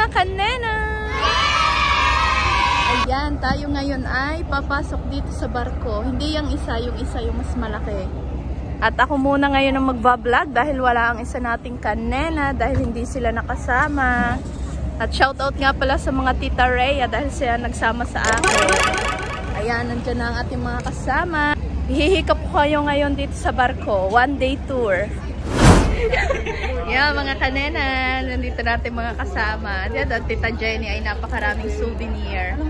mga kanena! Ayan, tayo ngayon ay papasok dito sa barko. Hindi yung isa yung mas malaki. At ako muna ngayon ang magbablog dahil wala ang isa nating kanena dahil hindi sila nakasama. At shoutout nga pala sa mga Tita Rhea dahil sila nagsama sa akin. Ayan, nandiyan na ang ating mga kasama. Hihikap ko kayo ngayon dito sa barko. One day tour. Yeah, mga kanena, nandito natin mga kasama. Diyan, ang Tita Jenny ay napakaraming souvenir.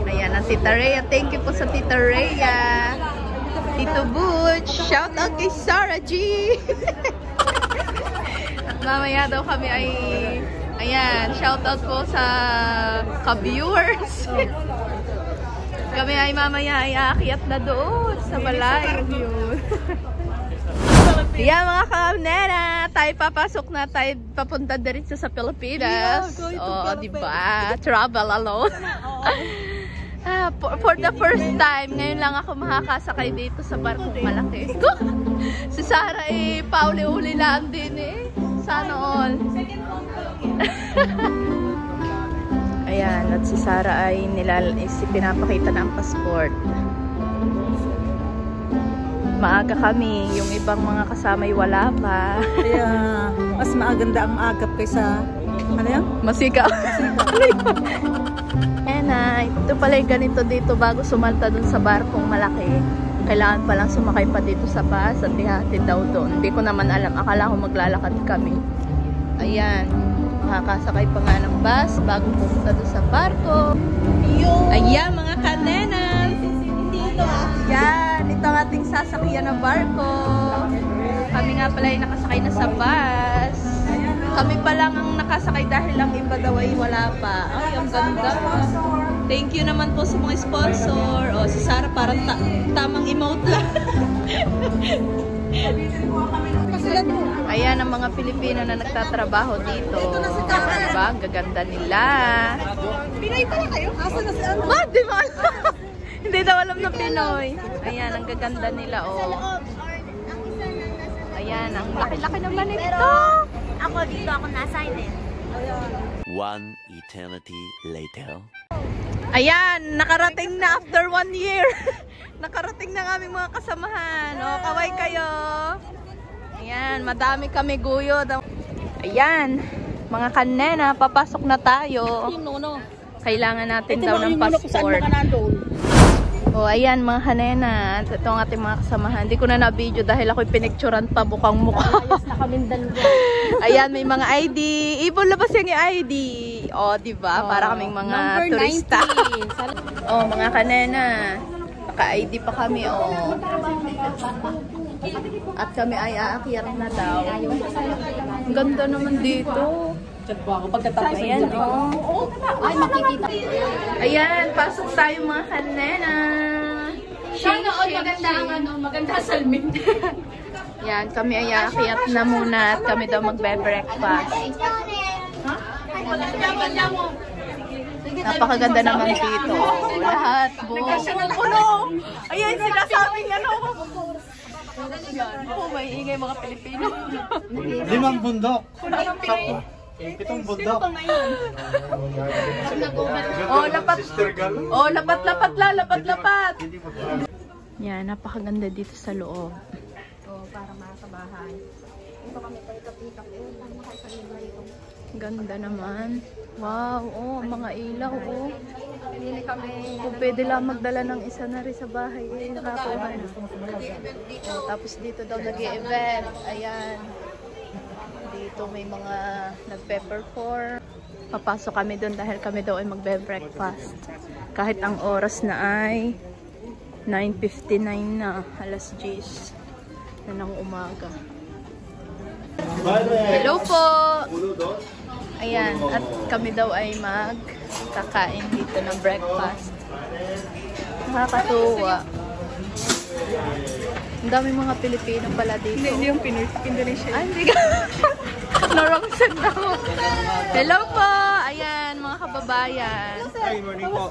Ayan, ang Tita Rhea. Thank you po sa Tita Rhea. Tito Butch. Shout out kay Sarah G. At mamaya daw kami ay, ayan, shout out po sa ka-viewers. Kami ay mamaya ay aakyat na doon sa balay. Yeah, mga kanena, tayo papasok na, tayo papunta diretso sa Pilipinas. Oh, diba? Travel alone. For the first time, ngayon lang ako makakasakay dito sa barkong malaki. Si Sarah ay pauli-uli lang din eh. Sana all. Ayan, at si Sarah ay pinapakita na ang passport. Maaga kami, yung ibang mga kasama ay wala pa. Kaya mas maaganda ang agap kaysa ano yan? Masika. Ito pala yung ganito dito bago sumalta dun sa barkong malaki. Kailangan palang sumakay pa dito sa bus at ihatid daw doon. Hindi ko naman alam. Akala ko maglalakad kami. Ayan. Makakasakay pa nga ng bus bago pumunta doon sa barko. Ayan mga kanenas. Yan. Ito ang ating sasakyan ng barko. Kami nga pala ay nakasakay na sa bus. Kami pa lang ang nakasakay dahil ang iba daw ay wala pa. Ay, ang ganda. Thank you naman po sa mga sponsor. O, si Sarah parang tamang emote lang. Ayan ang mga Pilipino na nagtatrabaho dito. Diba? Ang gaganda nila. Pinoy pala kayo? Asa na si ano? What? Di ba? Hindi daw alam na Pinoy. Ayan, ang gaganda nila. Oh. Ayan, ang laki-laki naman ito. Ako dito, ako na-assign eh. One eternity later. Ayan, nakarating na after 1 year. Nakarating na aming mga kasamahan. O, kaway kayo. Ayan, madami kami guyod. Ayan, mga kanena, papasok na tayo. Kailangan natin daw ng passport. O, ayan mga kanena. Ito ang ating mga kasamahan. Hindi ko na na-video dahil ako'y pinicturan pa bukang mukha. Ayos na kami dalawa. Ayan, may mga ID. Ibon labas yung ID. O, diba? Para kaming mga turista. O, mga kanena. Naka-ID pa kami, o. At kami ay aakyat na daw. Ang ganda naman dito. Ayan, o. Ay, makikita. Ayan, pasok tayo mga kanena. Sana all maganda ang ano, maganda salmin. Yan, kami ay aakyat na muna at kami daw magbe-breakfast. Napakaganda naman dito. Lahat, puno. Ayan, sinasabing ano. Oh, may ingay mga Pilipino. 5 bundok. 7 bundok. Oh, lapat. Oh, lapat. Yan, napakaganda dito sa loob. Oh, para makabahay. Ito kami pagkapitap. Paano makasaliba ito? Ganda naman. Wow, oh, mga ilaw, oh. Pili kami. Kung pwede lang magdala ng isa na rin sa bahay, eh, nakakuha na. Oh, tapos dito daw nag-i-event. Ayan. Dito may mga nagpe-perform. Papasok kami doon dahil kami daw ay magbe-breakfast. Kahit ang oras na ay 9:59 na, alas 10 na ng umaga. Hello po! Ayan, at kami daw ay magkakain dito ng breakfast. Nakakatuwa. Ang dami mga Pilipino pala dito. Hindi yung Pinoy, Indonesia. Ay, hindi ka. Narongsan daw. Hello po! Ayan, mga kababayan. Hi, morning po.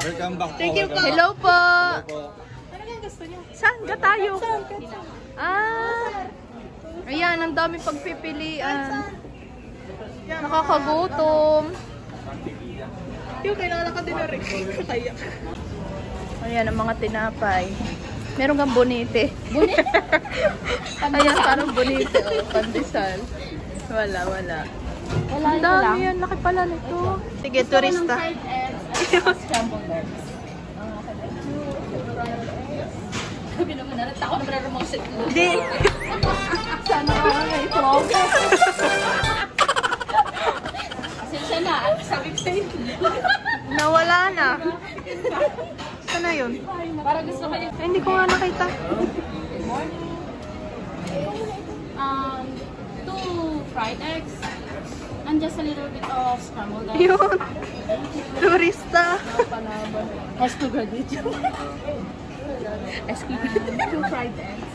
Welcome back po. Thank you po. Hello po! Ano yung gusto niyo? Saan ka tayo? Ah! Ayan, ang dami pagpipilian. Nakakagutom. Yung kailangan ka din na rin. Kaya. Ayan ang mga tinapay. Meron kang bonite. Bonite? Ayan, parang bonite. Oh, pandesal. Wala. Ang dami yan. Laki pala nito. Sige, turista. Sabi naman na, ako na meron mga set mo. Hindi. Sana ako may vlog. Pasensya na, sabi ko sa'yo. Nawala na. Saan na yun? Parang gusto ko yung... Ay, hindi ko nga nakita. Two fried eggs. And just a little bit of scrambled eggs. Yun. Turista. Has to graduate yun. Two fried eggs.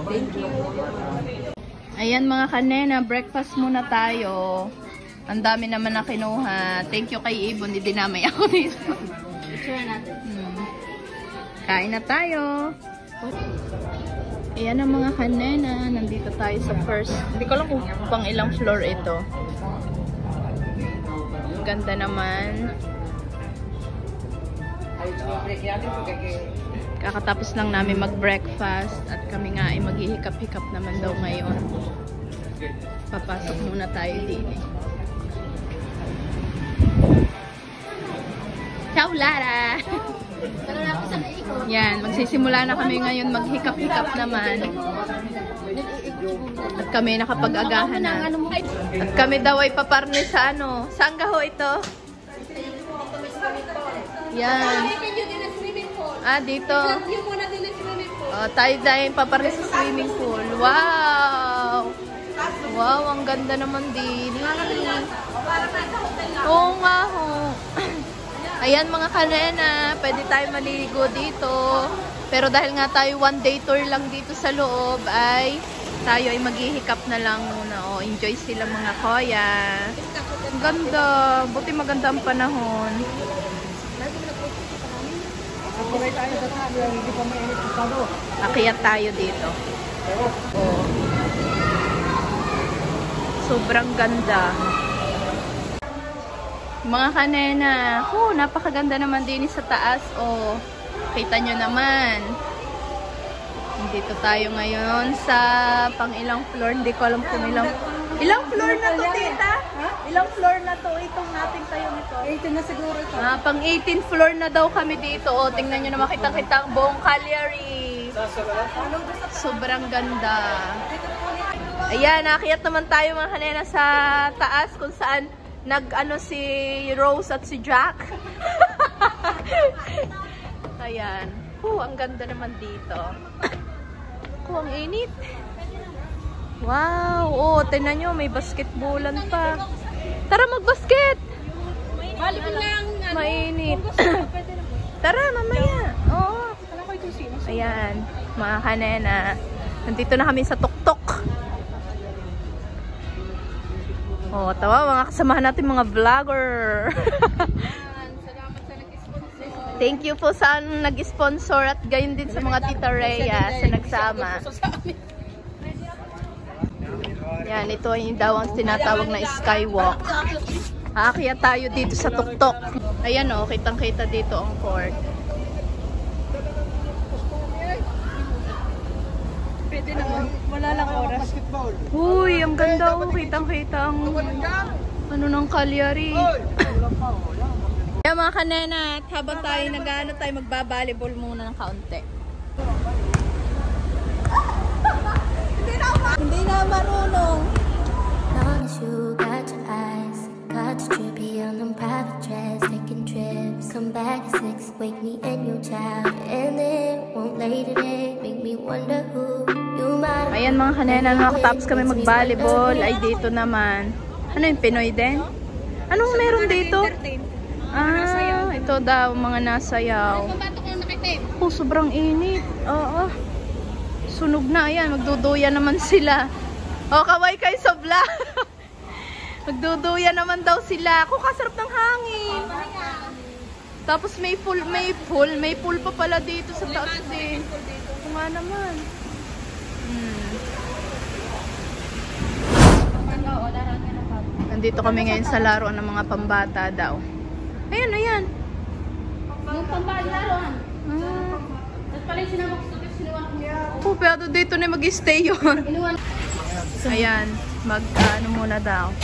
Thank you. Ayan mga kanena, breakfast muna tayo. Ang dami naman na kinuha. Thank you kay Ibon, hindi dinamay ako dito. Try natin. Kain na tayo. Ayan ang mga kanena, nandito tayo sa first. Hindi ko lang kung pang ilang floor ito. Ganda naman. Kakatapos lang namin mag-breakfast at kami nga ay maghihikap-hikap naman daw ngayon. Papasok muna tayo din. Ciao, Lara! Yan, magsisimula na kami ngayon maghikap-hikap naman. At kami nakapag-agahan na. At kami daw ay paparne sa ano. Saan ka ho ito? Yan. Ah, dito. Tayo dahil paparne sa swimming pool. Wow! Wow, ang ganda naman din. Oo nga ho. Ayan mga kanena, pwede tayo maligo dito. Pero dahil nga tayo one day tour lang dito sa loob, ay tayo ay maghihikap na lang muna. O, enjoy sila mga kuya. Ang ganda. Buti maganda ang panahon. Akyat tayo dito. Oh. Sobrang ganda. Mga kanena, napakaganda naman din sa taas. Oh, kita nyo naman. Dito tayo ngayon sa pang-ilang floor. Hindi ko alam kung ilang floor na to, tita? Ilang floor na to? Itong natin tayo nito. 18 na siguro ito. Pang 18 floor na daw kami dito. Oh, tingnan nyo na makita-kita ang buong Cagliari. Sobrang ganda. Ayan, nakakiyat naman tayo mga kanena sa taas kung saan nag-ano si Rose at si Jack. Ayan. Ang ganda naman dito. Ang init. Wow. Oh, tingnan nyo, may basketballan pa. Tara mag-basket. Balik lang. Mainit. Tara, mamaya. Oo. Ayan, mga kanena. Nandito na kami sa tuktok. Oh, tawa, mga kasamahan natin mga vlogger. Thank you po sa nag-sponsor at gayon din sa mga Tita Rhea sa nagsama. Yan, ito ay daw ang tinatawag na skywalk. Aakyat tayo dito sa tuktok. Ayan o, kitang-kita dito ang court. Pwede naman. Wala lang oras. Uy, ang ganda o. Kitang-kita ang ano ng Cagliari. Kaya mga kanena, habang tayo nag-ano tayo, magbabalibol muna ng kaunti. Hindi na marunong. Notice you got your eyes, got you trippy on them private jets, taking trips. Come back at 6, wake me and your child, and then won't lay today, make me wonder who you might. Ayan mga kanena, nakatapos kami mag-volleyball. Ay dito naman. Ano yung Pinoy din? Anong meron dito? Ah, ito daw mga nasayaw. Oh, sobrang init. Oo. Sunog na. Ayan, magduduya naman sila. Oh, kaway kayo sa vlog. Magduduya naman daw sila. Ako, kasarap ng hangin. Tapos may pool pa pala dito sa taas din. Nga naman. Oo, laruan ka na pa. Nandito kami ngayon sa laruan ng mga pambata daw. Ayan, ayan. Yung pambahan laruan. Tapos pala yung sinabak sa sinuwan ko. Oh, pero dito na mag-stay yun. Ayan, ano muna daw.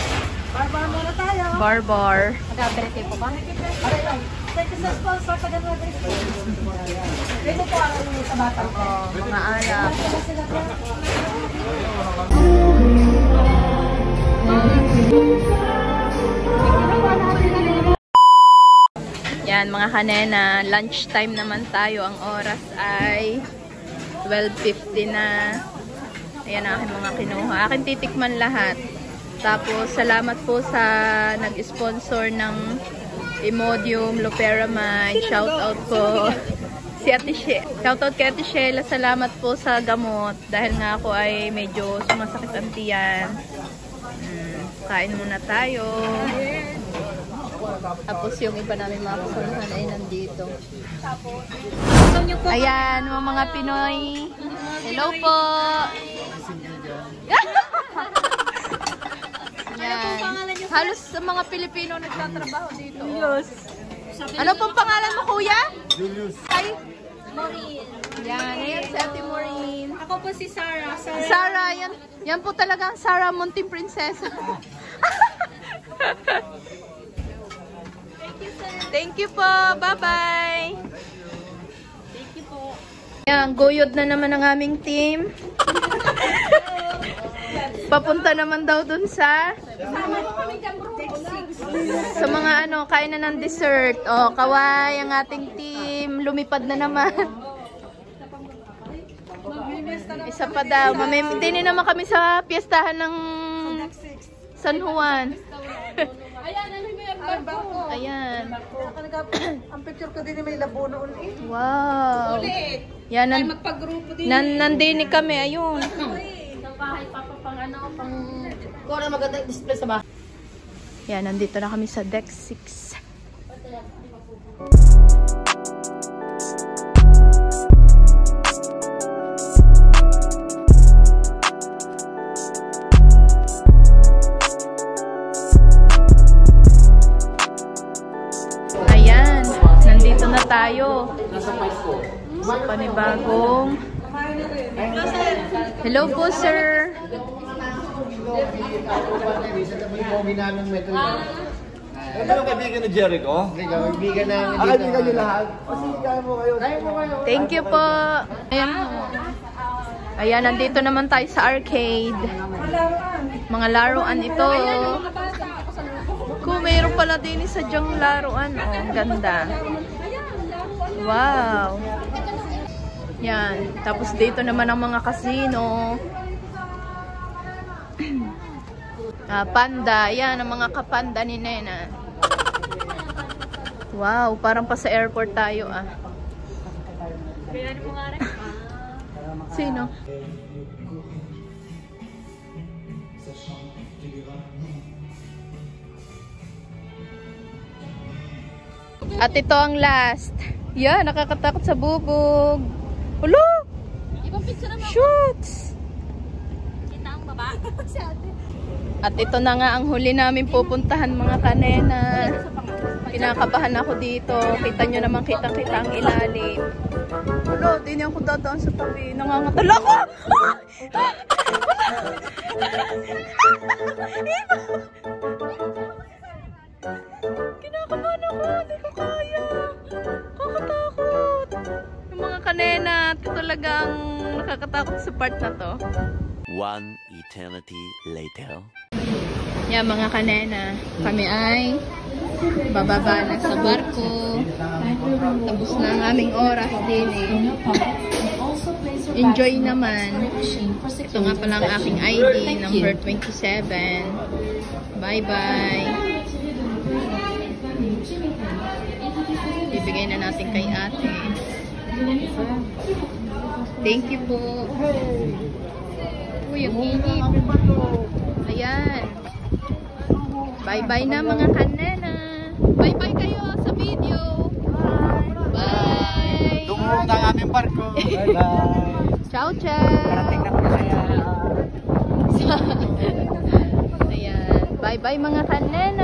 Barbar muna tayo. Barbar. Mag-aberete po ba? Thank you sa sponsor sa ganun. Dito po ang sa bata. Oh, mga alak. Yan mga kanena, lunch time naman tayo. Ang oras ay 12:50 na. Ayan ang aking mga kinuha. Akin titikman lahat. Tapos salamat po sa nag-sponsor ng Imodium Loperamide. Shoutout po si Ate She. Shoutout kay Ate Sheila. Salamat po sa gamot. Dahil nga ako ay medyo sumasakit ang tiyan. Kain muna tayo. Tapos yung iba namin mga kasamahan ay nandito. Ayan, mga Pinoy. Hello po. Yan. Halos sa mga Pilipino nagtatrabaho dito. Yes. Ano pong pangalan mo, kuya? Julius. Ay, Maureen. yan. Ayan si Ate Maureen. Ako po si Sarah. Sarah, yan po talaga ang Sarah Munting Prinsesa. Thank you po. Bye-bye. Thank you po. Ayan, guyod na naman ang aming team. Papunta naman daw dun sa mga kain na ng dessert. O, kaway ang ating team. Lumipad na naman. Isa pa daw. Mamimintinin naman kami sa piyestahan ng San Juan. Ayan. Ang picture ko din may labo noon eh. Wow. Yan, Magpagrupo din. nandinig kami. Ayun. Bahay pa pang Kung magandang display sa bahay. Yan, nandito na kami sa deck 6. Ayan, nandito na tayo. Sa panibagong. Hello po, sir. Ano ba yung kaibigan ni Jericho? Kaibigan namin dito. Kaibigan niyo lahat? O sige, kaya mo kayo. Thank you po. Ayan. Ayan, nandito naman tayo sa arcade. Mga laruan ito. Kung mayroon pala din sa dyang laruan. Oh, ang ganda. Wow. Yan. Tapos dito naman ang mga casino. Panda. Yan, ang mga kapanda ni Nena. Wow, parang pa sa airport tayo ah. Sino? At ito ang last. Yeah, nakakatakot sa bubog. Ulo! Ibang picture naman. Shoots! Kita ang baba. At ito na nga ang huli namin pupuntahan mga kanena. Kinakabahan ako dito. Kita nyo naman, kitang-kita ang ilalim. Ulo, di niya ako dadaan sa tabi. Nangangatala ko! Kinakabahan ako. Hindi ko kaya. Kakatakot. Yung mga kanena, ito talagang nakakatakot sa part na to. One eternity later. Yan mga kanena, kami ay bababa na sa barko. Tapos na ang aming oras din eh. Enjoy naman. Ito nga pala ang aking ID, number 27. Bye-bye. Bibigay na natin kay ate. Thank you po. Uy, ang inip. Ayan. Bye-bye na mga kanena. Bye-bye kayo sa video. Bye. Dumulong na ang aming barko. Bye-bye. Ciao, ciao. Parating na po kaya. Ayan. Bye-bye mga kanena.